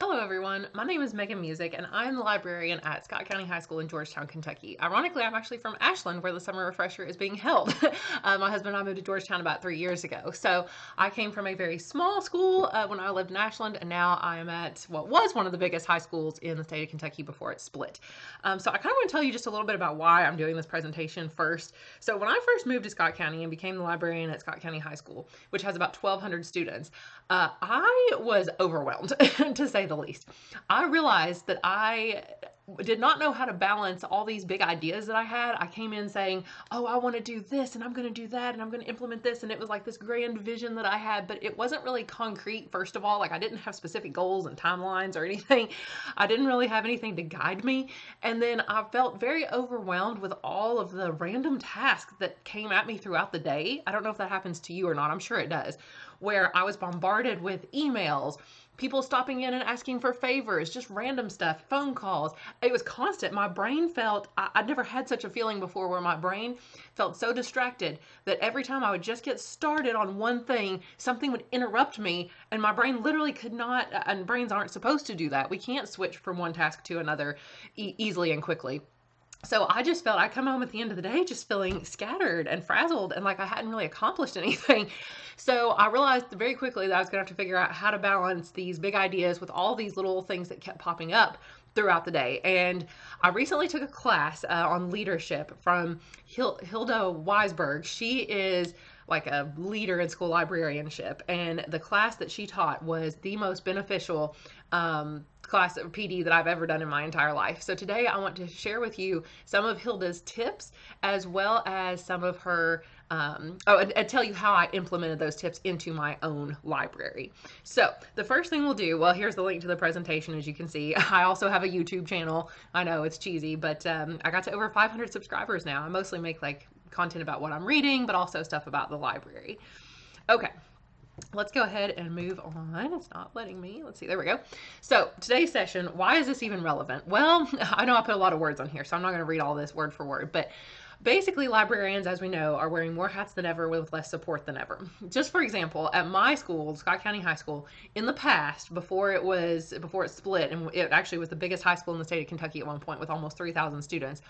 Hello everyone, my name is Megan Music and I'm the librarian at Scott County High School in Georgetown, Kentucky. Ironically, I'm actually from Ashland where the summer refresher is being held. My husband and I moved to Georgetown about 3 years ago. So I came from a very small school when I lived in Ashland, and now I am at what was one of the biggest high schools in the state of Kentucky before it split. So I kind of want to tell you just a little bit about why I'm doing this presentation first. So when I first moved to Scott County and became the librarian at Scott County High School, which has about 1,200 students, I was overwhelmed to say the least. I realized that I did not know how to balance all these big ideas that I had. I came in saying, oh, I want to do this and I'm going to do that and I'm going to implement this. And it was like this grand vision that I had, but it wasn't really concrete. First of all, like I didn't have specific goals and timelines or anything. I didn't really have anything to guide me. And then I felt very overwhelmed with all of the random tasks that came at me throughout the day. I don't know if that happens to you or not. I'm sure it does, where I was bombarded with emails, people stopping in and asking for favors, just random stuff, phone calls. It was constant. My brain felt, I'd never had such a feeling before where my brain felt so distracted that every time I would just get started on one thing, something would interrupt me and my brain literally could not, and brains aren't supposed to do that. We can't switch from one task to another easily and quickly. So I just felt I come home at the end of the day just feeling scattered and frazzled and like I hadn't really accomplished anything. So I realized very quickly that I was going to have to figure out how to balance these big ideas with all these little things that kept popping up throughout the day. And I recently took a class on leadership from Hilda Weisberg. She is like a leader in school librarianship, and the class that she taught was the most beneficial class of PD that I've ever done in my entire life. So today I want to share with you some of Hilda's tips as well as some of her and tell you how I implemented those tips into my own library. So the first thing we'll do, well, here's the link to the presentation. As you can see, I also have a YouTube channel. I know it's cheesy, but I got to over 500 subscribers now. I mostly make like content about what I'm reading, but also stuff about the library. Okay, let's go ahead and move on. It's not letting me. Let's see. There we go. So today's session, why is this even relevant? Well, I know I put a lot of words on here, so I'm not going to read all this word for word, but basically librarians, as we know, are wearing more hats than ever with less support than ever. Just for example, at my school, Scott County High School, in the past, before it split, and it actually was the biggest high school in the state of Kentucky at one point with almost 3,000 students,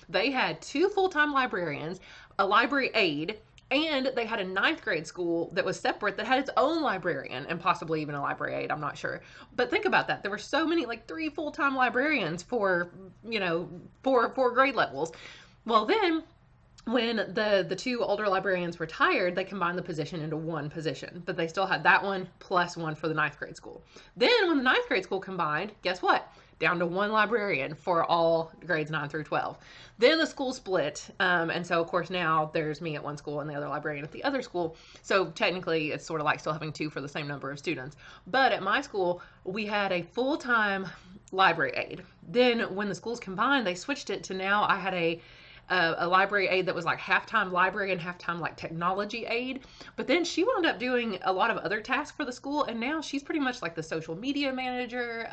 they had 2 full-time librarians, a library aide, and they had a 9th grade school that was separate that had its own librarian and possibly even a library aide. I'm not sure. But think about that. There were so many, like 3 full-time librarians for, four grade levels. Well, then when the 2 older librarians retired, they combined the position into one position, but they still had that one plus one for the 9th grade school. Then when the 9th grade school combined, guess what? Down to 1 librarian for all grades 9 through 12. Then the school split, and so of course now there's me at one school and the other librarian at the other school. So technically it's sort of like still having 2 for the same number of students. But at my school, we had a full-time library aide. Then when the schools combined, they switched it to now I had a library aide that was like half-time library and half-time like technology aide. But then she wound up doing a lot of other tasks for the school, and now she's pretty much like the social media manager.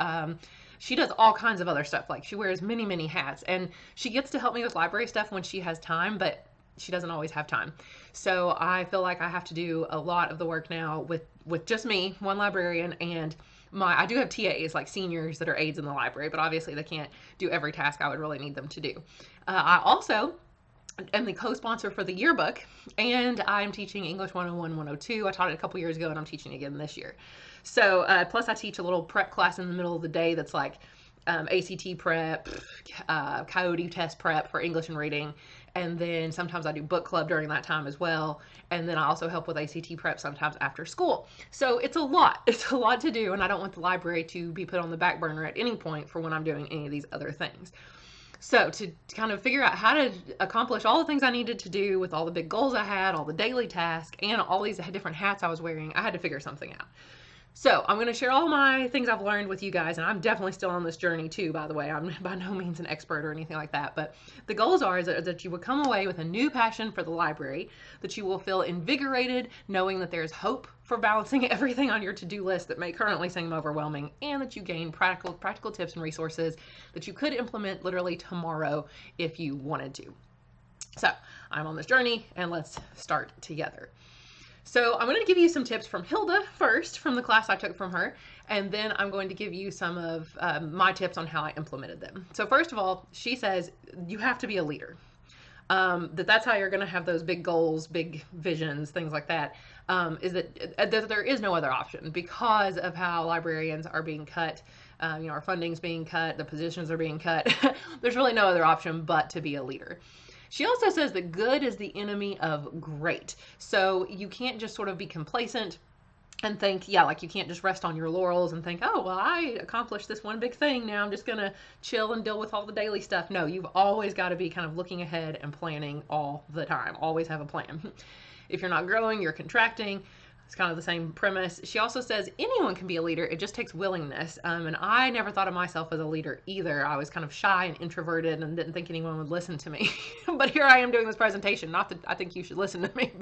She does all kinds of other stuff. Like she wears many, many hats, and she gets to help me with library stuff when she has time, but she doesn't always have time. So I feel like I have to do a lot of the work now with just me, one librarian, and I do have TAs, like seniors that are aides in the library, but obviously they can't do every task I would really need them to do. I also am the co-sponsor for the yearbook, and I'm teaching English 101, 102. I taught it a couple years ago, and I'm teaching again this year. So plus I teach a little prep class in the middle of the day that's like ACT prep, Coyote test prep for English and reading, and then sometimes I do book club during that time as well, and then I also help with ACT prep sometimes after school. So it's a lot to do, and I don't want the library to be put on the back burner at any point for when I'm doing any of these other things. So to kind of figure out how to accomplish all the things I needed to do with all the big goals I had, all the daily tasks, and all these different hats I was wearing, I had to figure something out. So I'm going to share all my things I've learned with you guys, and I'm definitely still on this journey too, by the way. I'm by no means an expert or anything like that, but the goals are that you would come away with a new passion for the library, that you will feel invigorated knowing that there's hope for balancing everything on your to-do list that may currently seem overwhelming, and that you gain practical tips and resources that you could implement literally tomorrow if you wanted to. So I'm on this journey, and let's start together. So I'm going to give you some tips from Hilda first, from the class I took from her, and then I'm going to give you some of my tips on how I implemented them. So first of all, she says you have to be a leader. That's how you're going to have those big goals, big visions, things like that. Is that there is no other option because of how librarians are being cut. Our funding's being cut, the positions are being cut. There's really no other option but to be a leader. She also says that good is the enemy of great. So you can't just sort of be complacent and think, yeah, like you can't just rest on your laurels and think, oh, well, I accomplished this one big thing. Now I'm just going to chill and deal with all the daily stuff. No, you've always got to be kind of looking ahead and planning all the time. Always have a plan. If you're not growing, you're contracting. It's kind of the same premise. She also says anyone can be a leader. It just takes willingness. And I never thought of myself as a leader either. I was kind of shy and introverted and didn't think anyone would listen to me. But here I am doing this presentation. Not that I think you should listen to me,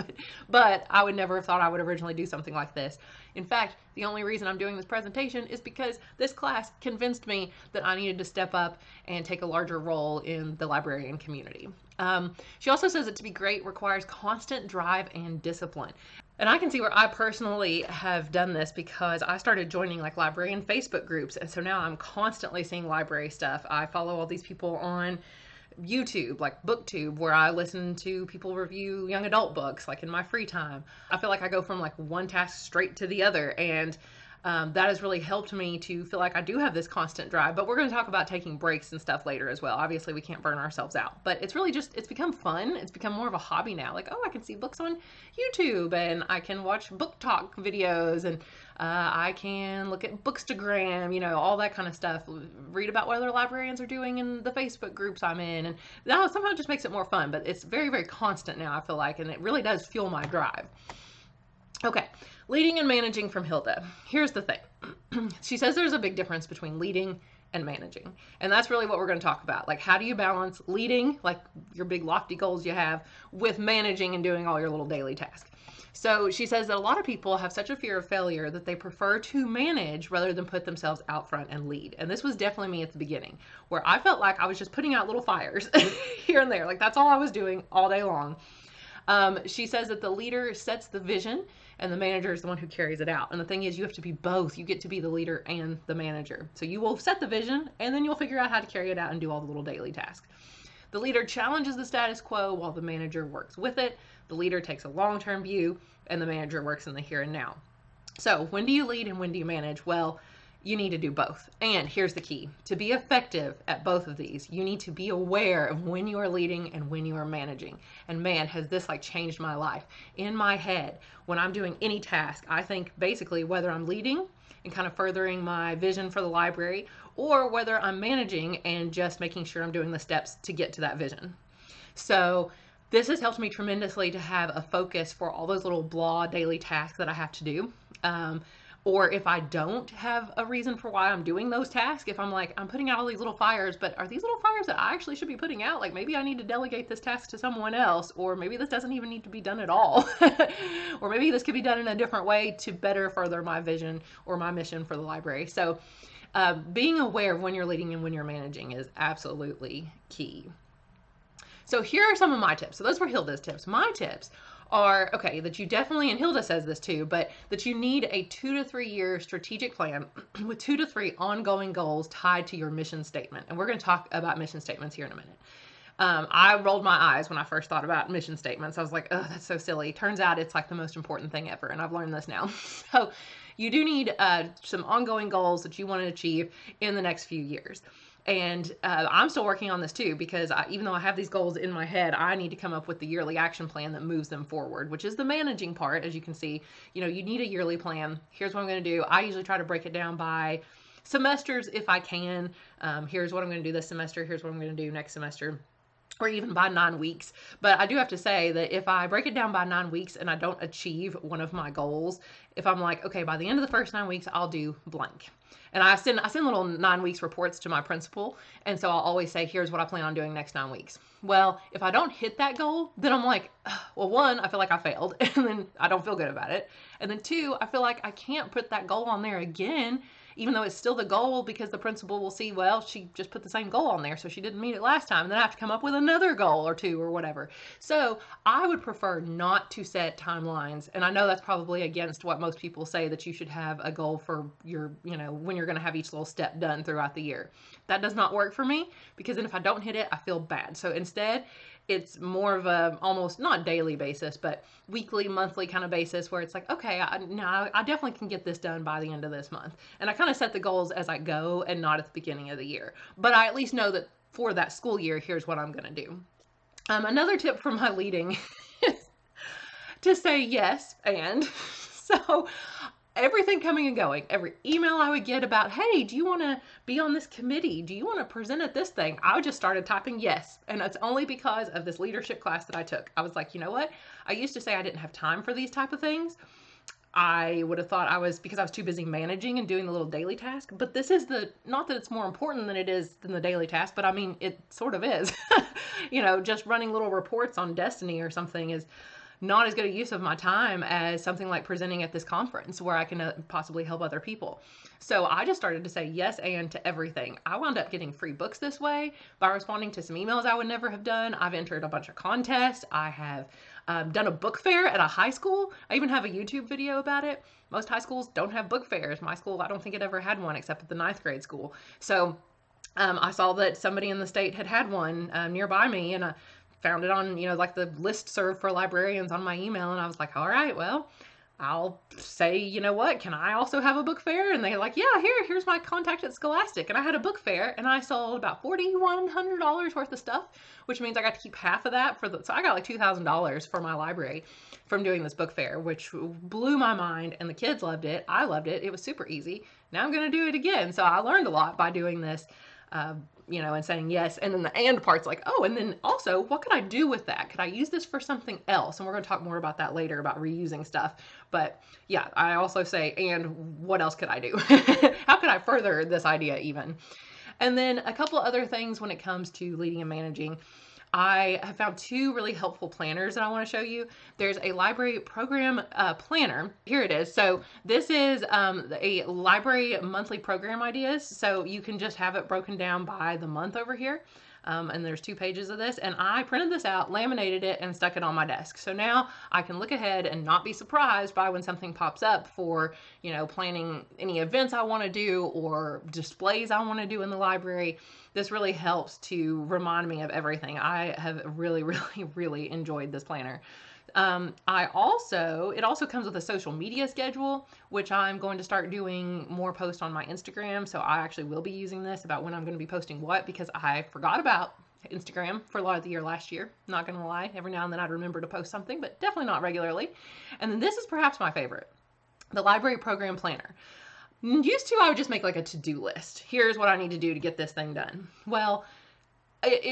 but I would never have thought I would originally do something like this. In fact, the only reason I'm doing this presentation is because this class convinced me that I needed to step up and take a larger role in the librarian community. She also says that to be great requires constant drive and discipline. And I can see where I personally have done this because I started joining like librarian Facebook groups. And so now I'm constantly seeing library stuff. I follow all these people on YouTube, like BookTube, where I listen to people review young adult books, like in my free time. I feel like I go from like one task straight to the other. And that has really helped me to feel like I do have this constant drive. But we're going to talk about taking breaks and stuff later as well. Obviously, we can't burn ourselves out. But it's really just, it's become fun. It's become more of a hobby now. Like, oh, I can see books on YouTube and I can watch book talk videos and I can look at Bookstagram, all that kind of stuff. Read about what other librarians are doing in the Facebook groups I'm in. And that somehow just makes it more fun. But it's very, very constant now, I feel like. And it really does fuel my drive. Okay, leading and managing from Hilda. Here's the thing. She says there's a big difference between leading and managing. And that's really what we're going to talk about. Like, how do you balance leading, like your big lofty goals you have, with managing and doing all your little daily tasks? So she says that a lot of people have such a fear of failure that they prefer to manage rather than put themselves out front and lead. And this was definitely me at the beginning, where I felt like I was just putting out little fires here and there. Like, that's all I was doing all day long. She says that the leader sets the vision and the manager is the one who carries it out. And the thing is, you have to be both. You get to be the leader and the manager. So you will set the vision and then you'll figure out how to carry it out and do all the little daily tasks. The leader challenges the status quo while the manager works with it. The leader takes a long-term view and the manager works in the here and now. So when do you lead and when do you manage? Well, you need to do both. And here's the key. To be effective at both of these, you need to be aware of when you are leading and when you are managing. And man, has this like changed my life. In my head, when I'm doing any task, I think basically whether I'm leading and kind of furthering my vision for the library, or whether I'm managing and just making sure I'm doing the steps to get to that vision. So this has helped me tremendously to have a focus for all those little blah daily tasks that I have to do. Or if I don't have a reason for why I'm doing those tasks, if I'm like, I'm putting out all these little fires, but are these little fires that I actually should be putting out? Like maybe I need to delegate this task to someone else, or maybe this doesn't even need to be done at all. Or maybe this could be done in a different way to better further my vision or my mission for the library. So being aware of when you're leading and when you're managing is absolutely key. So here are some of my tips. So those were Hilda's tips. My tips are, okay, that you definitely, and Hilda says this too, but that you need a 2 to 3 year strategic plan with 2 to 3 ongoing goals tied to your mission statement. And we're going to talk about mission statements here in a minute. I rolled my eyes when I first thought about mission statements. I was like, oh, that's so silly. Turns out it's like the most important thing ever. And I've learned this now. So you do need some ongoing goals that you want to achieve in the next few years. And I'm still working on this too, because even though I have these goals in my head, I need to come up with the yearly action plan that moves them forward, which is the managing part. As you can see, you need a yearly plan. Here's what I'm going to do. I usually try to break it down by semesters if I can. Here's what I'm going to do this semester. Here's what I'm going to do next semester. Or even by 9 weeks. But I do have to say that if I break it down by 9 weeks and I don't achieve one of my goals, if I'm like, okay, by the end of the first 9 weeks, I'll do blank. And I send little 9 weeks reports to my principal. And so I'll always say, here's what I plan on doing next 9 weeks. Well, if I don't hit that goal, then I'm like, well, 1, I feel like I failed and then I don't feel good about it. And then 2, I feel like I can't put that goal on there again, even though it's still the goal, because the principal will see, well, she just put the same goal on there, so she didn't meet it last time, and then I have to come up with another goal or two or whatever. So I would prefer not to set timelines. And I know that's probably against what most people say, that you should have a goal for your, when you're going to have each little step done throughout the year. That does not work for me, because then if I don't hit it, I feel bad. So instead, it's more of a almost not daily basis, but weekly, monthly kind of basis, where it's like, okay, I definitely can get this done by the end of this month. And I kind of set the goals as I go and not at the beginning of the year. But I at least know that for that school year, here's what I'm going to do. Another tip for my leading is to say yes and. So everything coming and going, every email I would get about, hey, do you want to be on this committee? Do you want to present at this thing? I just started typing yes. And it's only because of this leadership class that I took. I was like, you know what? I used to say I didn't have time for these type of things. I would have thought because I was too busy managing and doing the little daily task. But this is not that it's more important than it is than the daily task, but I mean, it sort of is. Just running little reports on Destiny or something is not as good a use of my time as something like presenting at this conference where I can possibly help other people. So I just started to say yes and to everything. I wound up getting free books this way by responding to some emails I would never have done. I've entered a bunch of contests. I have done a book fair at a high school. I even have a YouTube video about it. Most high schools don't have book fairs. My school, I don't think it ever had one except at the 9th grade school. So I saw that somebody in the state had one nearby me, and I found it on, like the list served for librarians on my email. And I was like, all right, well, I'll say, you know what, can I also have a book fair? And they're like, yeah, here's my contact at Scholastic. And I had a book fair, and I sold about $4,100 worth of stuff, which means I got to keep half of that so I got like $2,000 for my library from doing this book fair, which blew my mind. And the kids loved it. I loved it. It was super easy. Now I'm going to do it again. So I learned a lot by doing this. And saying yes. And then the and part's like, oh, and then also, what could I do with that? Could I use this for something else? And we're going to talk more about that later, about reusing stuff. But yeah, I also say, and what else could I do? How could I further this idea even? And then a couple other things when it comes to leading and managing. I have found two really helpful planners that I want to show you. There's a library program planner. Here it is. So this is a library monthly program ideas. So you can just have it broken down by the month over here. And there's 2 pages of this, and I printed this out, laminated it, and stuck it on my desk. So now I can look ahead and not be surprised by when something pops up for, planning any events I want to do or displays I want to do in the library. This really helps to remind me of everything. I have really, really, really enjoyed this planner. It also comes with a social media schedule, which I'm going to start doing more posts on my Instagram. So I actually will be using this about when I'm going to be posting what, because I forgot about Instagram for a lot of the year last year. Not going to lie. Every now and then I'd remember to post something, but definitely not regularly. And then this is perhaps my favorite, the library program planner. Used to, I would just make like a to-do list. Here's what I need to do to get this thing done. Well,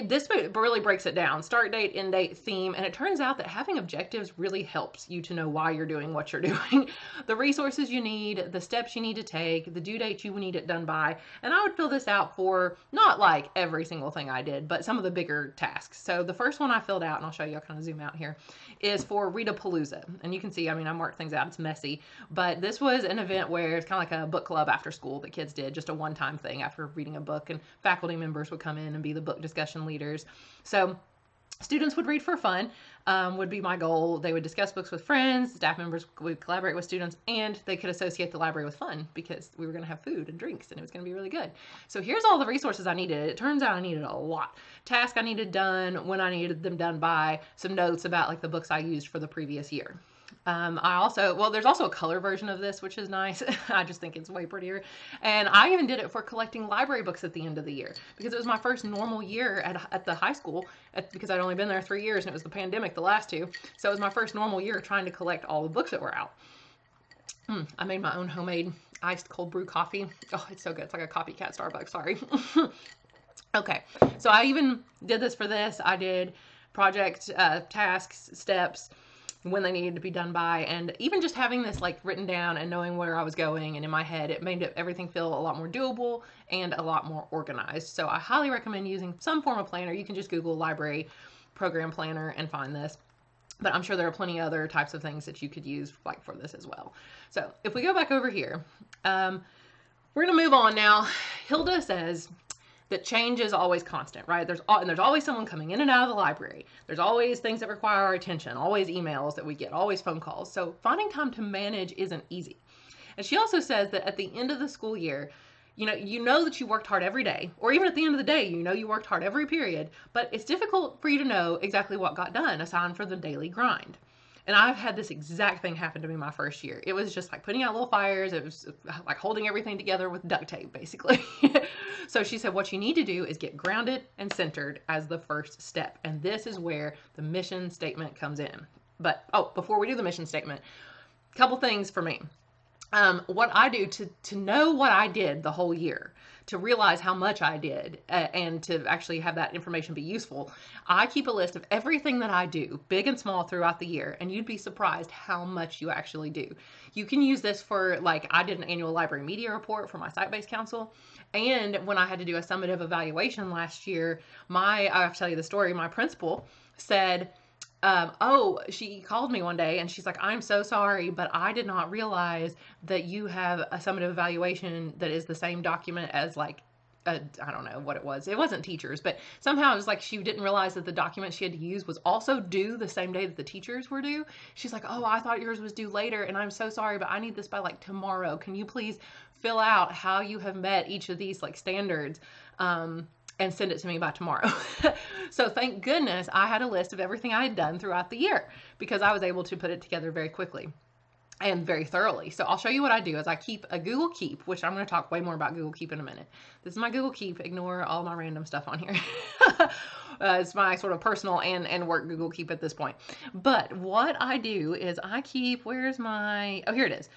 this really breaks it down. Start date, end date, theme. And it turns out that having objectives really helps you to know why you're doing what you're doing. The resources you need, the steps you need to take, the due date you need it done by. And I would fill this out for not like every single thing I did, but some of the bigger tasks. So the first one I filled out, and I'll show you, I'll kind of zoom out here, is for Readapalooza. And you can see, I marked things out. It's messy. But this was an event where it's kind of like a book club after school that kids did, just a one-time thing after reading a book. And faculty members would come in and be the book discussion leaders. So students would read for fun, would be my goal. They would discuss books with friends, staff members would collaborate with students, and they could associate the library with fun because we were going to have food and drinks and it was going to be really good. So here's all the resources I needed. It turns out I needed a lot. Tasks I needed done, when I needed them done by, some notes about like the books I used for the previous year. There's also a color version of this, which is nice. I just think it's way prettier. And I even did it for collecting library books at the end of the year because it was my first normal year at the high school because I'd only been there 3 years and it was the pandemic the last 2. So it was my first normal year trying to collect all the books that were out. I made my own homemade iced cold brew coffee. Oh, it's so good. It's like a copycat Starbucks, sorry. Okay, so I even did this for this. I did project tasks, steps, when they needed to be done by, and even just having this like written down and knowing where I was going and in my head, it made everything feel a lot more doable and a lot more organized. So I highly recommend using some form of planner. You can just Google library program planner and find this, but I'm sure there are plenty of other types of things that you could use like for this as well. So if we go back over here, We're going to move on now. Hilda says that change is always constant, right? There's always someone coming in and out of the library. There's always things that require our attention, always emails that we get, always phone calls. So finding time to manage isn't easy. And she also says that at the end of the school year, you know that you worked hard every day, or even at the end of the day, you know you worked hard every period, but it's difficult for you to know exactly what got done aside from the daily grind. And I've had this exact thing happen to me my first year. It was just like putting out little fires. It was like holding everything together with duct tape, basically. So she said, what you need to do is get grounded and centered as the first step. And this is where the mission statement comes in. But, before we do the mission statement, a couple things for me. What I do to know what I did the whole year, to realize how much I did, and to actually have that information be useful, I keep a list of everything that I do, big and small, throughout the year, and you'd be surprised how much you actually do. You can use this for, like, I did an annual library media report for my site-based council, and when I had to do a summative evaluation last year, I have to tell you the story, my principal said, she called me one day and she's like, I'm so sorry, but I did not realize that you have a summative evaluation that is the same document as like, I don't know what it was. It wasn't teachers, but somehow it was like she didn't realize that the document she had to use was also due the same day that the teachers were due. She's like, oh, I thought yours was due later, and I'm so sorry, but I need this by like tomorrow. Can you please fill out how you have met each of these like standards? And send it to me by tomorrow. So thank goodness I had a list of everything I had done throughout the year, because I was able to put it together very quickly and very thoroughly. So I'll show you what I do is I keep a Google Keep, which I'm going to talk way more about Google Keep in a minute. This is my Google Keep. Ignore all my random stuff on here. It's my sort of personal and work Google Keep at this point. But what I do is I keep, here it is.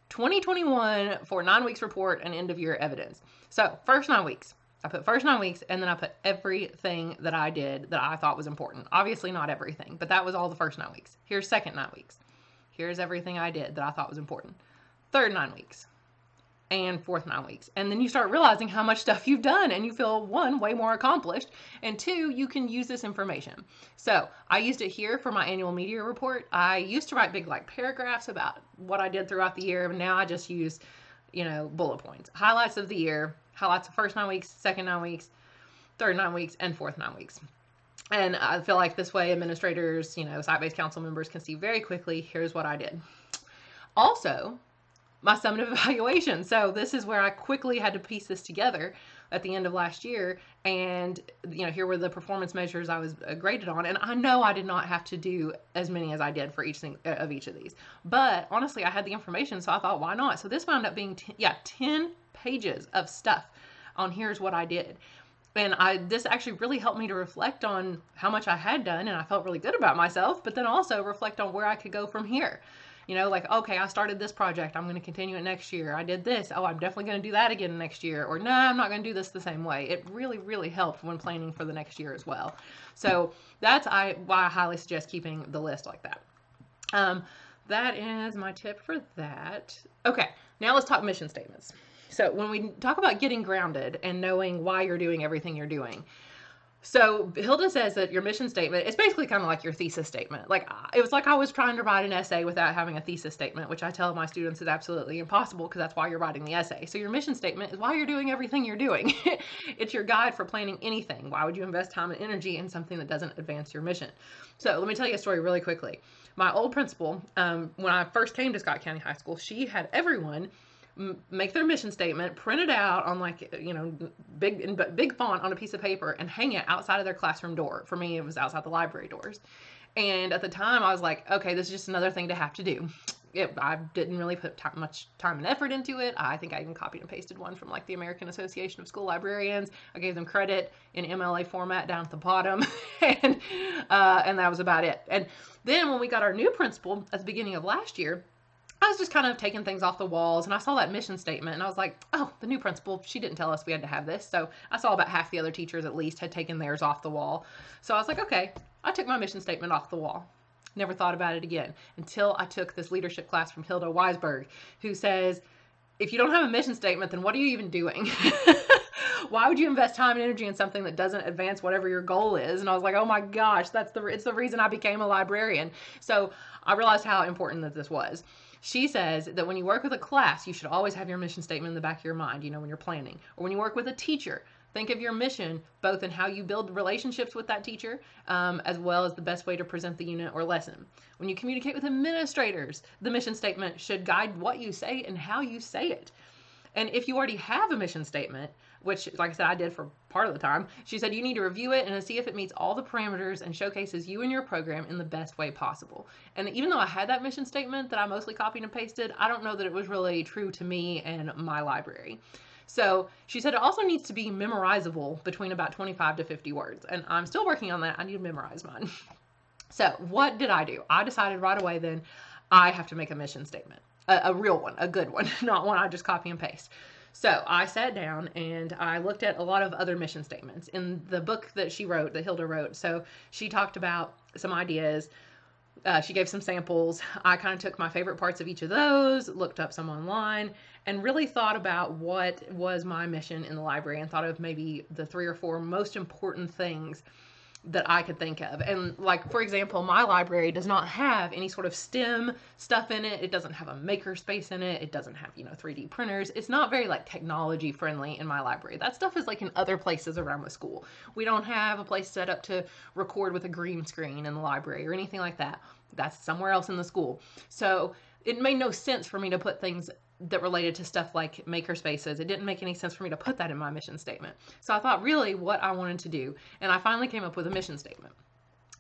2021 for 9 weeks report and end of year evidence. So first 9 weeks. I put first 9 weeks, and then I put everything that I did that I thought was important. Obviously not everything, but that was all the first 9 weeks. Here's second 9 weeks. Here's everything I did that I thought was important. Third 9 weeks. And fourth 9 weeks. And then you start realizing how much stuff you've done, and you feel, one, way more accomplished, and two, you can use this information. So I used it here for my annual media report. I used to write big like paragraphs about what I did throughout the year, but now I just use, bullet points. Highlights of the year. Highlights of first 9 weeks, second 9 weeks, third 9 weeks, and fourth 9 weeks. And I feel like this way administrators, site-based council members can see very quickly, here's what I did. Also, my summative evaluation. So this is where I quickly had to piece this together at the end of last year. And, here were the performance measures I was graded on. And I know I did not have to do as many as I did for each of these. But honestly, I had the information, so I thought, why not? So this wound up being 10 pages of stuff on here's what I did. And this actually really helped me to reflect on how much I had done, and I felt really good about myself, but then also reflect on where I could go from here. Okay, I started this project. I'm going to continue it next year. I did this. Oh, I'm definitely going to do that again next year. Or no, I'm not going to do this the same way. It really, really helped when planning for the next year as well. So that's why I highly suggest keeping the list like that. That is my tip for that. Okay, now let's talk mission statements. So when we talk about getting grounded and knowing why you're doing everything you're doing, so Hilda says that your mission statement, it's basically kind of like your thesis statement. Like, it was like I was trying to write an essay without having a thesis statement, which I tell my students is absolutely impossible, because that's why you're writing the essay. So your mission statement is why you're doing everything you're doing. It's your guide for planning anything. Why would you invest time and energy in something that doesn't advance your mission? So let me tell you a story really quickly. My old principal, when I first came to Scott County High School, she had everyone make their mission statement, print it out on big font on a piece of paper, and hang it outside of their classroom door. For me, it was outside the library doors. And at the time, I was like, okay, this is just another thing to have to do. I didn't really put much time and effort into it. I think I even copied and pasted one from like the American Association of School Librarians. I gave them credit in MLA format down at the bottom, and that was about it. And then when we got our new principal at the beginning of last year, I was just kind of taking things off the walls, and I saw that mission statement, and I was like, oh, the new principal, she didn't tell us we had to have this. So I saw about half the other teachers at least had taken theirs off the wall. So I was like, okay, I took my mission statement off the wall. Never thought about it again until I took this leadership class from Hilda Weisberg, who says, if you don't have a mission statement, then what are you even doing? Why would you invest time and energy in something that doesn't advance whatever your goal is? And I was like, oh my gosh, it's the reason I became a librarian. So I realized how important that this was. She says that when you work with a class, you should always have your mission statement in the back of your mind, when you're planning. Or when you work with a teacher, think of your mission both in how you build relationships with that teacher, as well as the best way to present the unit or lesson. When you communicate with administrators, the mission statement should guide what you say and how you say it. And if you already have a mission statement, which, like I said, I did for part of the time, she said you need to review it and see if it meets all the parameters and showcases you and your program in the best way possible. And even though I had that mission statement that I mostly copied and pasted, I don't know that it was really true to me and my library. So she said it also needs to be memorizable between about 25 to 50 words. And I'm still working on that. I need to memorize mine. So what did I do? I decided right away then I have to make a mission statement. A real one, a good one, not one I just copy and paste. So I sat down and I looked at a lot of other mission statements in the book that she wrote, that Hilda wrote. So she talked about some ideas. She gave some samples. I kind of took my favorite parts of each of those, looked up some online, and really thought about what was my mission in the library and thought of maybe the 3 or 4 most important things that I could think of. And like, for example, my library does not have any sort of STEM stuff in it. It doesn't have a maker space in it. It doesn't have, 3D printers. It's not very like technology friendly in my library. That stuff is like in other places around the school. We don't have a place set up to record with a green screen in the library or anything like that. That's somewhere else in the school. So it made no sense for me to put things that related to stuff like maker spaces. It didn't make any sense for me to put that in my mission statement. So I thought really what I wanted to do, and I finally came up with a mission statement.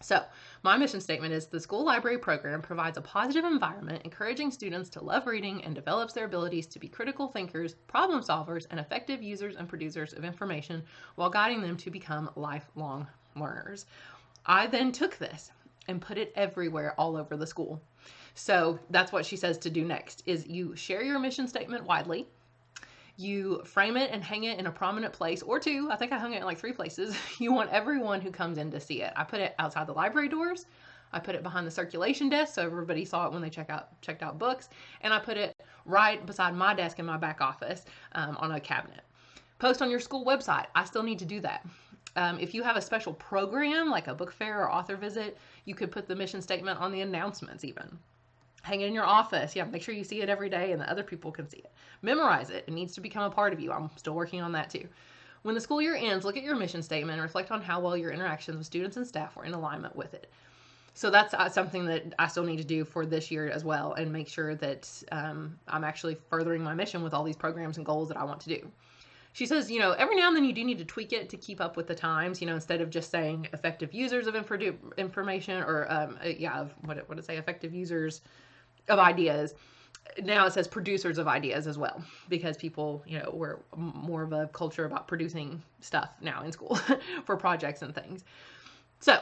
So my mission statement is the school library program provides a positive environment, encouraging students to love reading and develops their abilities to be critical thinkers, problem solvers, and effective users and producers of information while guiding them to become lifelong learners. I then took this and put it everywhere all over the school. So that's what she says to do next is you share your mission statement widely. You frame it and hang it in a prominent place or 2. I think I hung it in like 3 places. You want everyone who comes in to see it. I put it outside the library doors. I put it behind the circulation desk so everybody saw it when they checked out books. And I put it right beside my desk in my back office on a cabinet. Post on your school website. I still need to do that. If you have a special program like a book fair or author visit, you could put the mission statement on the announcements even. Hang it in your office. Yeah, make sure you see it every day and that other people can see it. Memorize it. It needs to become a part of you. I'm still working on that too. When the school year ends, look at your mission statement and reflect on how well your interactions with students and staff were in alignment with it. So that's something that I still need to do for this year as well and make sure that I'm actually furthering my mission with all these programs and goals that I want to do. She says, every now and then you do need to tweak it to keep up with the times, instead of just saying effective users of information or, what did it say? Effective users of ideas. Now it says producers of ideas as well, because people, we're more of a culture about producing stuff now in school for projects and things. So,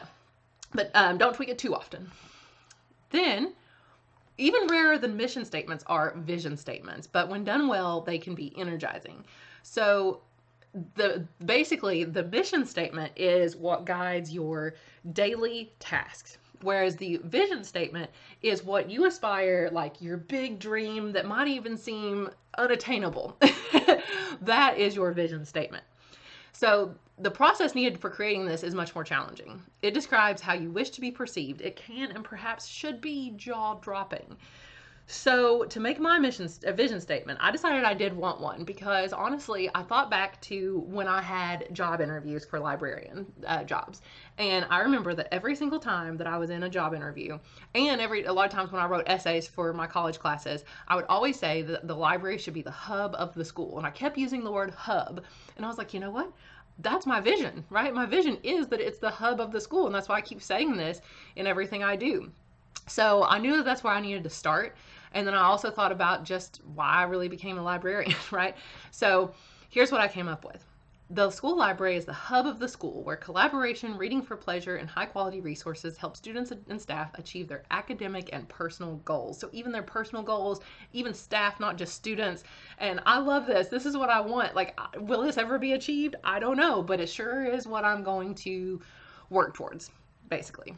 but don't tweak it too often. Then, even rarer than mission statements are vision statements, but when done well, they can be energizing. So basically the mission statement is what guides your daily tasks. Whereas the vision statement is what you aspire, like your big dream that might even seem unattainable. That is your vision statement. So the process needed for creating this is much more challenging. It describes how you wish to be perceived. It can and perhaps should be jaw-dropping. So to make my vision statement, I decided I did want one because honestly, I thought back to when I had job interviews for librarian jobs. And I remember that every single time that I was in a job interview and a lot of times when I wrote essays for my college classes, I would always say that the library should be the hub of the school. And I kept using the word hub. And I was like, you know what? That's my vision, right? My vision is that it's the hub of the school. And that's why I keep saying this in everything I do. So I knew that that's where I needed to start. And then I also thought about just why I really became a librarian, right? So here's what I came up with. The school library is the hub of the school where collaboration, reading for pleasure, and high quality resources help students and staff achieve their academic and personal goals. So even their personal goals, even staff, not just students. And I love this. This is what I want. Like, will this ever be achieved? I don't know, but it sure is what I'm going to work towards, basically.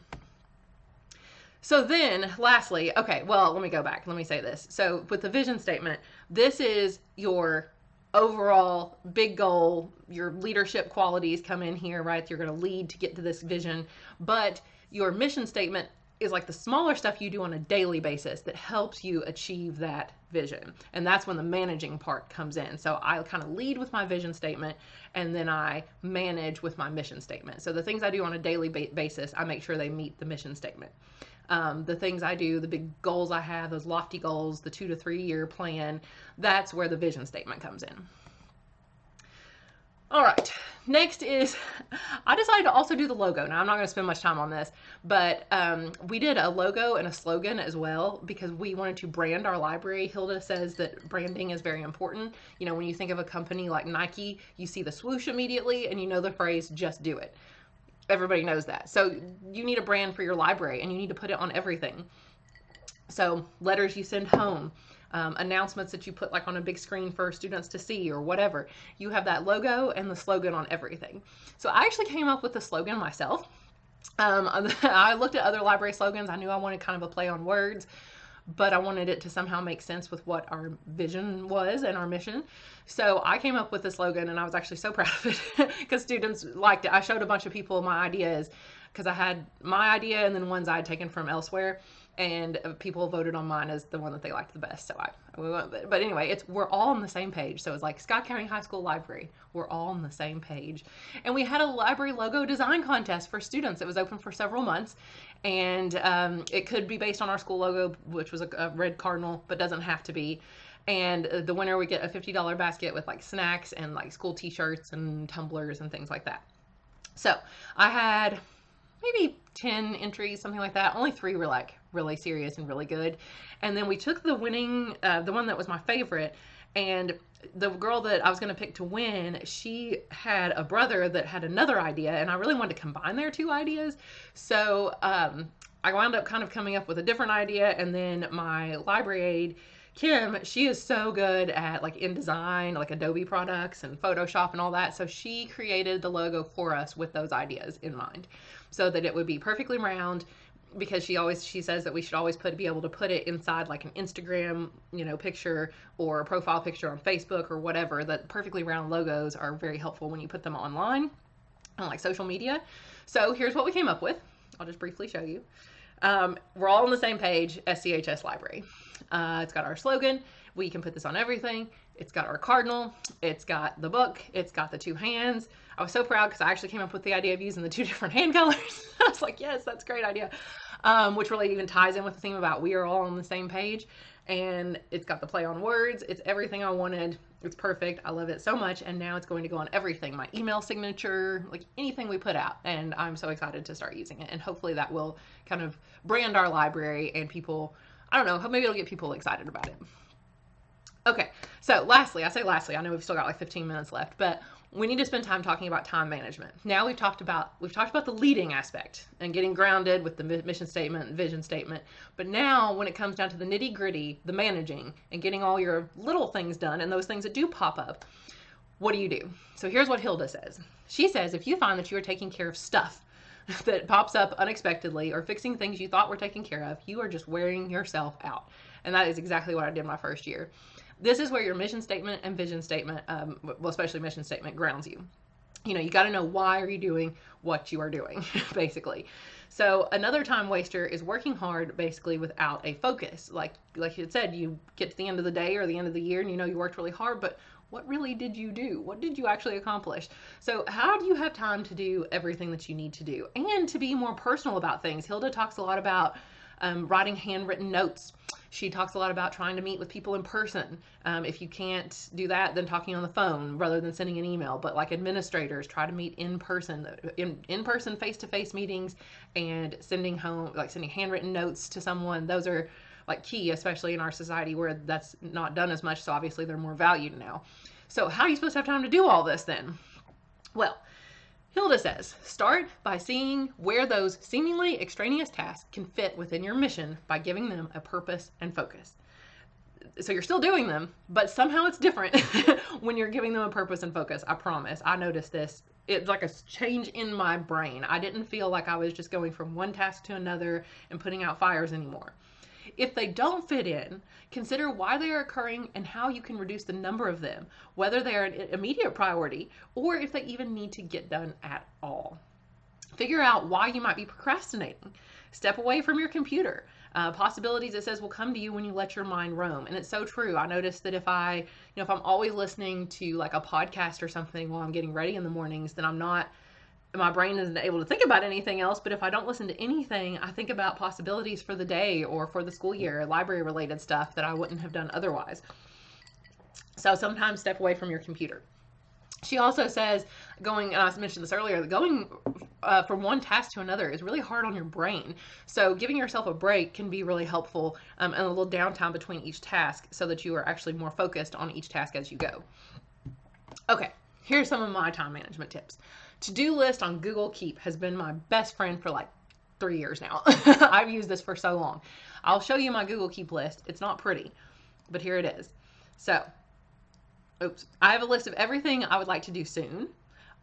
So then lastly, okay, well, let me go back. Let me say this. So with the vision statement, this is your overall big goal. Your leadership qualities come in here, right? You're going to lead to get to this vision, but your mission statement is like the smaller stuff you do on a daily basis that helps you achieve that vision. And that's when the managing part comes in. So I kind of lead with my vision statement, and then I manage with my mission statement. So the things I do on a daily basis, I make sure they meet the mission statement. The things I do, the big goals I have, those lofty goals, the 2 to 3 year plan, that's where the vision statement comes in. All right, next is, I decided to also do the logo. Now, I'm not going to spend much time on this, but we did a logo and a slogan as well because we wanted to brand our library. Hilda says that branding is very important. You know, when you think of a company like Nike, you see the swoosh immediately and you know the phrase, just do it. Everybody knows that. So you need a brand for your library and you need to put it on everything. So letters you send home, announcements that you put like on a big screen for students to see or whatever. You have that logo and the slogan on everything. So I actually came up with the slogan myself. I looked at other library slogans. I knew I wanted kind of a play on words, but I wanted it to somehow make sense with what our vision was and our mission. So I came up with the slogan and I was actually so proud of it because students liked it. I showed a bunch of people my ideas because I had my idea and then ones I had taken from elsewhere, and people voted on mine as the one that they liked the best. So we went with it. But anyway, we're all on the same page. So it's like Scott County High School Library. We're all on the same page. And we had a library logo design contest for students. It was open for several months. And it could be based on our school logo, which was a red cardinal, but doesn't have to be. And the winner would get a $50 basket with like snacks and like school t-shirts and tumblers and things like that. So I had maybe 10 entries, something like that. Only 3 were like really serious and really good. And then we took the winning, the one that was my favorite, and the girl that I was going to pick to win, she had a brother that had another idea, and I really wanted to combine their 2 ideas. So I wound up kind of coming up with a different idea, and then my library aide, Kim, she is so good at like InDesign, like Adobe products and Photoshop and all that. So she created the logo for us with those ideas in mind so that it would be perfectly round, because she says that we should always be able to put it inside like an Instagram, picture or a profile picture on Facebook or whatever. That perfectly round logos are very helpful when you put them online on like social media. So here's what we came up with. I'll just briefly show you. We're all on the same page, SCHS Library. It's got our slogan. We can put this on everything. It's got our cardinal. It's got the book. It's got the 2 hands. I was so proud because I actually came up with the idea of using the 2 different hand colors. I was like, yes, that's a great idea. Which really even ties in with the theme about we are all on the same page. And it's got the play on words. It's everything I wanted. It's perfect. I love it so much. And now it's going to go on everything, my email signature, like anything we put out. And I'm so excited to start using it. And hopefully that will kind of brand our library, and people, I don't know, maybe it'll get people excited about it. Okay, so lastly, I know we've still got like 15 minutes left, but we need to spend time talking about time management. Now we've talked about the leading aspect and getting grounded with the mission statement and vision statement. But now when it comes down to the nitty gritty, the managing and getting all your little things done and those things that do pop up, what do you do? So here's what Hilda says. She says, if you find that you are taking care of stuff that pops up unexpectedly or fixing things you thought were taken care of, you are just wearing yourself out. And that is exactly what I did my first year. This is where your mission statement and vision statement, well, especially mission statement, grounds you. You got to know why are you doing what you are doing, basically. So another time waster is working hard, basically, without a focus. Like you said, you get to the end of the day or the end of the year and you worked really hard, but what really did you do? What did you actually accomplish? So how do you have time to do everything that you need to do and to be more personal about things? Hilda talks a lot about writing handwritten notes. She talks a lot about trying to meet with people in person. If you can't do that, then talking on the phone rather than sending an email. But like administrators, try to meet in person, face-to-face meetings, and sending handwritten notes to someone. Those are like key, especially in our society where that's not done as much. So obviously they're more valued now. So how are you supposed to have time to do all this then? Well, Hilda says, start by seeing where those seemingly extraneous tasks can fit within your mission by giving them a purpose and focus. So you're still doing them, but somehow it's different when you're giving them a purpose and focus. I promise. I noticed this. It's like a change in my brain. I didn't feel like I was just going from one task to another and putting out fires anymore. If they don't fit in, consider why they are occurring and how you can reduce the number of them, whether they are an immediate priority or if they even need to get done at all. Figure out why you might be procrastinating. Step away from your computer. Possibilities, it says, will come to you when you let your mind roam. And it's so true. I noticed that if I'm always listening to like a podcast or something while I'm getting ready in the mornings, then my brain isn't able to think about anything else. But if I don't listen to anything, I think about possibilities for the day or for the school year, library related stuff that I wouldn't have done otherwise. So sometimes step away from your computer. She also says and I mentioned this earlier, going from one task to another is really hard on your brain. So giving yourself a break can be really helpful, and a little downtime between each task so that you are actually more focused on each task as you go. Okay, here's some of my time management tips. To-do list on Google Keep has been my best friend for like 3 years now. I've used this for so long. I'll show you my Google Keep list. It's not pretty, but here it is. So, I have a list of everything I would like to do soon.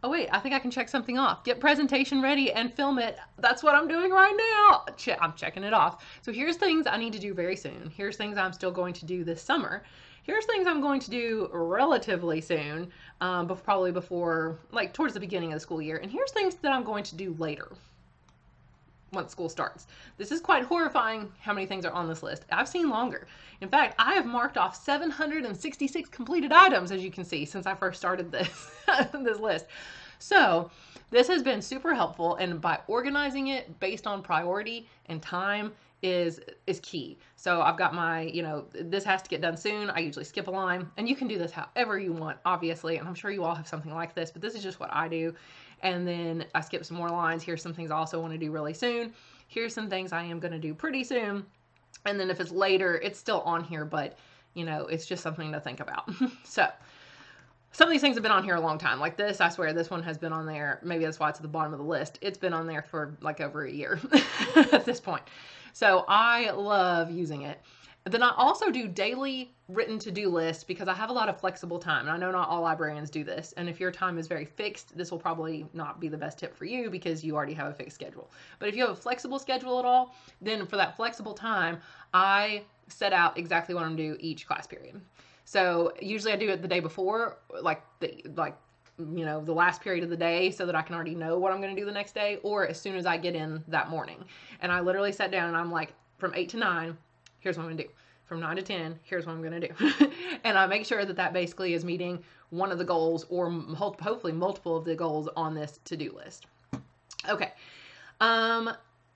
Oh wait, I think I can check something off. Get presentation ready and film it. That's what I'm doing right now. I'm checking it off. So here's things I need to do very soon. Here's things I'm still going to do this summer. Here's things I'm going to do relatively soon, but probably before, like towards the beginning of the school year. And here's things that I'm going to do later, once school starts. This is quite horrifying how many things are on this list. I've seen longer. In fact, I have marked off 766 completed items, as you can see, since I first started this list. So this has been super helpful, and by organizing it based on priority and time is key. So I've got my, this has to get done soon. I usually skip a line, and you can do this however you want, obviously, and I'm sure you all have something like this, but this is just what I do. And then I skip some more lines. Here's some things I also want to do really soon. Here's some things I am going to do pretty soon. And then if it's later, it's still on here, but it's just something to think about. So some of these things have been on here a long time. Like this, I swear this one has been on there. Maybe that's why it's at the bottom of the list. It's been on there for like over a year at this point. So I love using it. Then I also do daily written to-do lists because I have a lot of flexible time. And I know not all librarians do this. And if your time is very fixed, this will probably not be the best tip for you because you already have a fixed schedule. But if you have a flexible schedule at all, then for that flexible time, I set out exactly what I'm going to do each class period. So usually I do it the day before, the last period of the day, so that I can already know what I'm going to do the next day, or as soon as I get in that morning. And I literally sat down and I'm like, from 8 to 9, here's what I'm going to do. From 9 to 10, here's what I'm going to do. And I make sure that basically is meeting one of the goals, or hopefully multiple of the goals on this to-do list. Okay.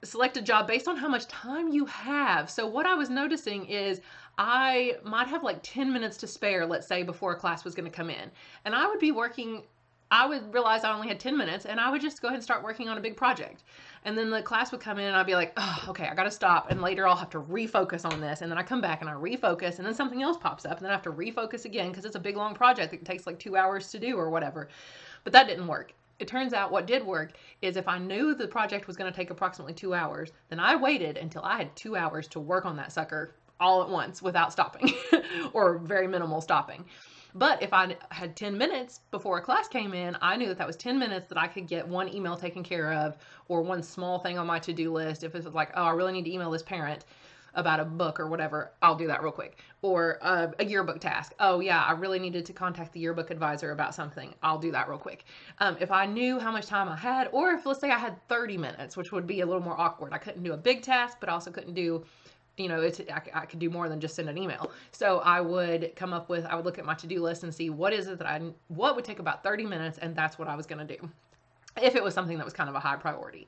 Select a job based on how much time you have. So what I was noticing is I might have like 10 minutes to spare, let's say, before a class was going to come in. And I would be working, I would realize I only had 10 minutes, and I would just go ahead and start working on a big project. And then the class would come in and I'd be like, oh, okay, I got to stop. And later I'll have to refocus on this. And then I come back and I refocus, and then something else pops up, and then I have to refocus again because it's a big long project that takes like 2 hours to do or whatever. But that didn't work. It turns out what did work is if I knew the project was going to take approximately 2 hours, then I waited until I had 2 hours to work on that sucker all at once without stopping or very minimal stopping. But if I had 10 minutes before a class came in, I knew that was 10 minutes that I could get one email taken care of, or one small thing on my to-do list. If it's like, oh, I really need to email this parent about a book or whatever, I'll do that real quick. Or a yearbook task. Oh yeah, I really needed to contact the yearbook advisor about something. I'll do that real quick. If I knew how much time I had, or if let's say I had 30 minutes, which would be a little more awkward. I couldn't do a big task, but I also couldn't do, I could do more than just send an email. So I would look at my to-do list and see what is it that what would take about 30 minutes, and that's what I was going to do if it was something that was kind of a high priority.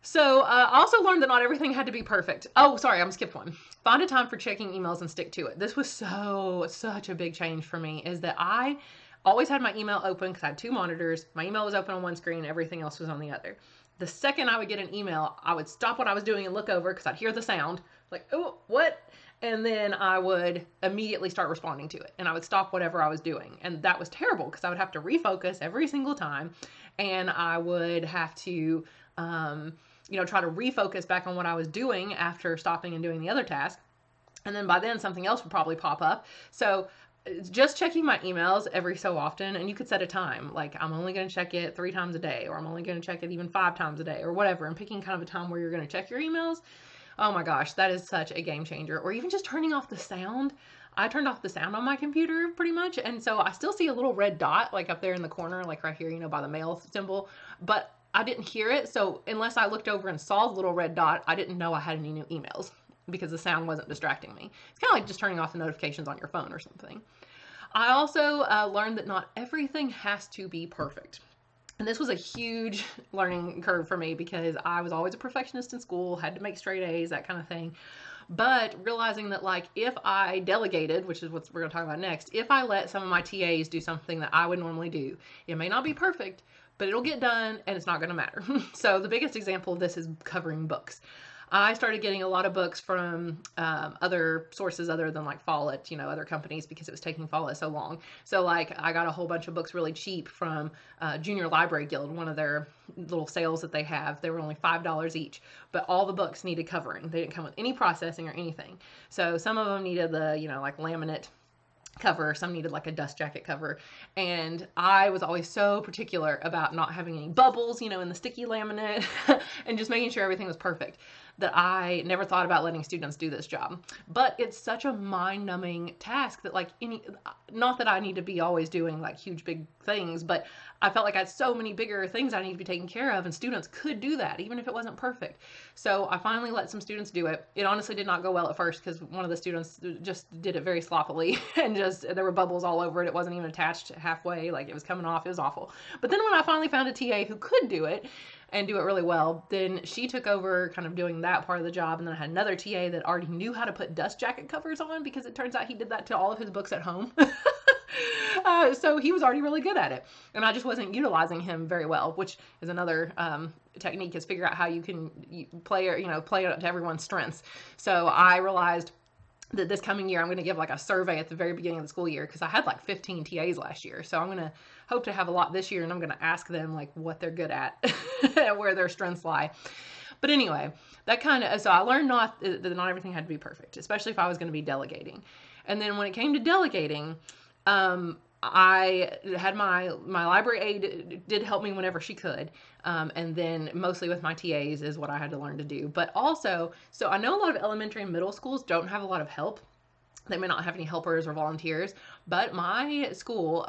So I also learned that not everything had to be perfect. Oh, sorry, I'm gonna skip one. Find a time for checking emails and stick to it. This was such a big change for me, is that I always had my email open because I had 2 monitors. My email was open on one screen, everything else was on the other. The second I would get an email, I would stop what I was doing and look over because I'd hear the sound, like, oh, what? And then I would immediately start responding to it, and I would stop whatever I was doing. And that was terrible because I would have to refocus every single time, and I would have to try to refocus back on what I was doing after stopping and doing the other task. And then by then something else would probably pop up. So just checking my emails every so often, and you could set a time, like I'm only going to check it 3 times a day, or I'm only going to check it even 5 times a day, or whatever, and picking kind of a time where you're going to check your emails. Oh my gosh, that is such a game changer. Or even just turning off the sound. I turned off the sound on my computer pretty much, and so I still see a little red dot like up there in the corner, like right here, by the mail symbol, but I didn't hear it. So unless I looked over and saw the little red dot, I didn't know I had any new emails because the sound wasn't distracting me. It's kind of like just turning off the notifications on your phone or something. I also learned that not everything has to be perfect. And this was a huge learning curve for me because I was always a perfectionist in school, had to make straight A's, that kind of thing. But realizing that, like, if I delegated, which is what we're going to talk about next, if I let some of my TAs do something that I would normally do, it may not be perfect, but it'll get done and it's not going to matter. So the biggest example of this is covering books. I started getting a lot of books from other sources other than like Follett, other companies, because it was taking Follett so long. So like I got a whole bunch of books really cheap from Junior Library Guild, one of their little sales that they have. They were only $5 each, but all the books needed covering. They didn't come with any processing or anything. So some of them needed the, like laminate cover, some needed like a dust jacket cover, and I was always so particular about not having any bubbles, in the sticky laminate and just making sure everything was perfect, that I never thought about letting students do this job. But it's such a mind-numbing task that like not that I need to be always doing like huge big things, but I felt like I had so many bigger things I need to be taking care of, and students could do that even if it wasn't perfect. So I finally let some students do it. It honestly did not go well at first because one of the students just did it very sloppily and there were bubbles all over it. It wasn't even attached halfway, like it was coming off. It was awful. But then when I finally found a TA who could do it and do it really well, then she took over kind of doing that part of the job. And then I had another TA that already knew how to put dust jacket covers on, because it turns out he did that to all of his books at home. So he was already really good at it, and I just wasn't utilizing him very well, which is another technique, is figure out how you can play it to everyone's strengths. So I realized that this coming year I'm going to give like a survey at the very beginning of the school year, because I had like 15 TAs last year. So I'm going to hope to have a lot this year, and I'm going to ask them like what they're good at and where their strengths lie. But anyway, so I learned that not everything had to be perfect, especially if I was going to be delegating. And then when it came to delegating, I had my library aide did help me whenever she could. And then mostly with my TAs is what I had to learn to do. But also, so I know a lot of elementary and middle schools don't have a lot of help. They may not have any helpers or volunteers, but my school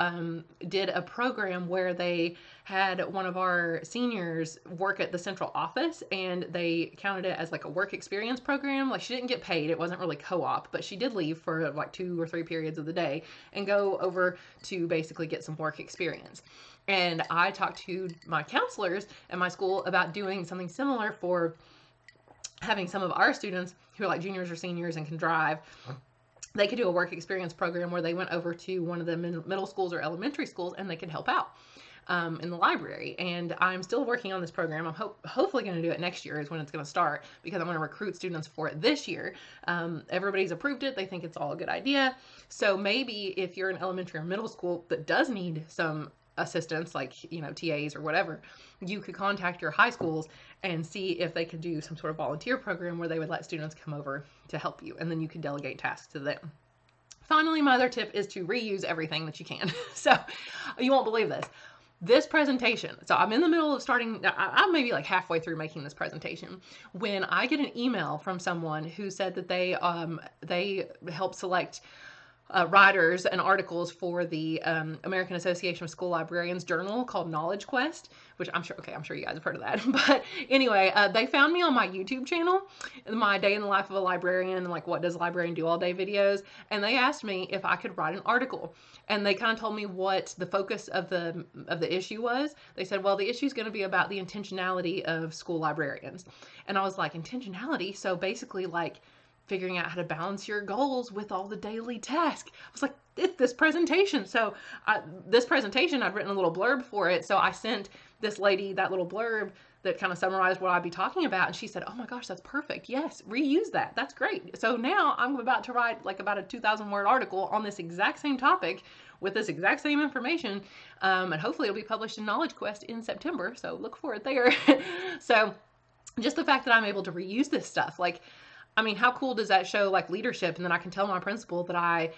did a program where they had one of our seniors work at the central office, and they counted it as like a work experience program. Like, she didn't get paid. It wasn't really co-op, but she did leave for like 2 or 3 periods of the day and go over to basically get some work experience. And I talked to my counselors at my school about doing something similar for having some of our students who are like juniors or seniors and can drive. They could do a work experience program where they went over to one of the middle schools or elementary schools, and they could help out in the library. And I'm still working on this program. I'm hopefully going to do it next year is when it's going to start, because I'm going to recruit students for it this year. Everybody's approved it. They think it's all a good idea. So maybe if you're an elementary or middle school that does need some assistance, like, TAs or whatever, you could contact your high schools and see if they could do some sort of volunteer program where they would let students come over to help you, and then you could delegate tasks to them. Finally, my other tip is to reuse everything that you can. So you won't believe this presentation. So I'm in the middle of starting, I'm maybe like halfway through making this presentation, when I get an email from someone who said that they help select writers and articles for the American Association of School Librarians journal called Knowledge Quest, which I'm sure you guys have heard of that. But anyway, they found me on my YouTube channel, my Day in the Life of a Librarian, and like what does a librarian do all day videos. And they asked me if I could write an article, and they kind of told me what the focus of the issue was. They said, well, the issue is going to be about the intentionality of school librarians. And I was like, intentionality? So basically like figuring out how to balance your goals with all the daily tasks. I was like, it's this presentation. So this presentation, I'd written a little blurb for it. So I sent this lady that little blurb that kind of summarized what I'd be talking about. And she said, oh my gosh, that's perfect. Yes, reuse that. That's great. So now I'm about to write like about a 2,000 word article on this exact same topic with this exact same information. And hopefully it'll be published in Knowledge Quest in September. So look for it there. So just the fact that I'm able to reuse this stuff, like, I mean, how cool does that show like leadership? And then I can tell my principal that I,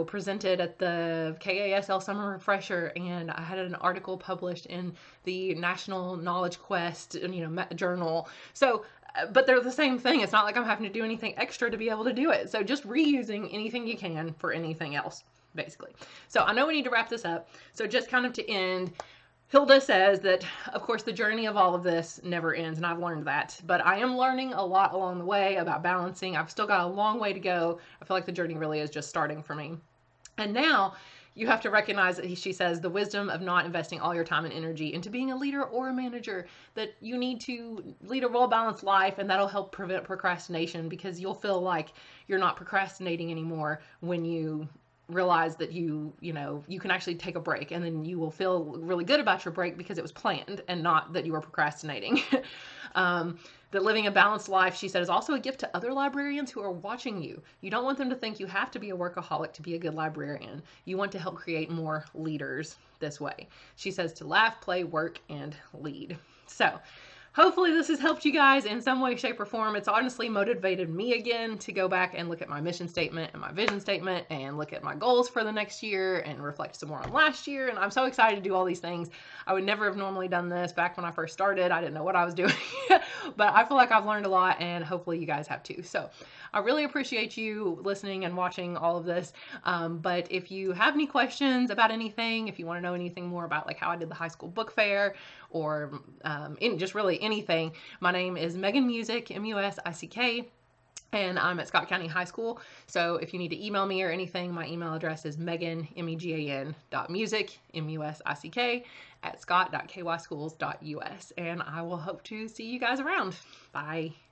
presented at the KASL Summer Refresher, and I had an article published in the National Knowledge Quest, journal. So, but they're the same thing. It's not like I'm having to do anything extra to be able to do it. So just reusing anything you can for anything else, basically. So I know we need to wrap this up. So just kind of to end, Hilda says that, of course, the journey of all of this never ends, and I've learned that. But I am learning a lot along the way about balancing. I've still got a long way to go. I feel like the journey really is just starting for me. And now you have to recognize that she says the wisdom of not investing all your time and energy into being a leader or a manager, that you need to lead a well-balanced life, and that'll help prevent procrastination, because you'll feel like you're not procrastinating anymore when you realize that you can actually take a break, and then you will feel really good about your break because it was planned and not that you were procrastinating. That living a balanced life, she said, is also a gift to other librarians who are watching you. You don't want them to think you have to be a workaholic to be a good librarian. You want to help create more leaders this way. She says to laugh, play, work, and lead. So hopefully this has helped you guys in some way, shape, or form. It's honestly motivated me again to go back and look at my mission statement and my vision statement and look at my goals for the next year and reflect some more on last year. And I'm so excited to do all these things. I would never have normally done this back when I first started. I didn't know what I was doing, but I feel like I've learned a lot, and hopefully you guys have too. So I really appreciate you listening and watching all of this. But if you have any questions about anything, if you want to know anything more about like how I did the high school book fair, or just really anything, my name is Megan Musick, M-U-S-I-C-K, and I'm at Scott County High School. So if you need to email me or anything, my email address is megan, megan.musick, M-U-S-I-C-K, at scott.kyschools.us. And I will hope to see you guys around. Bye.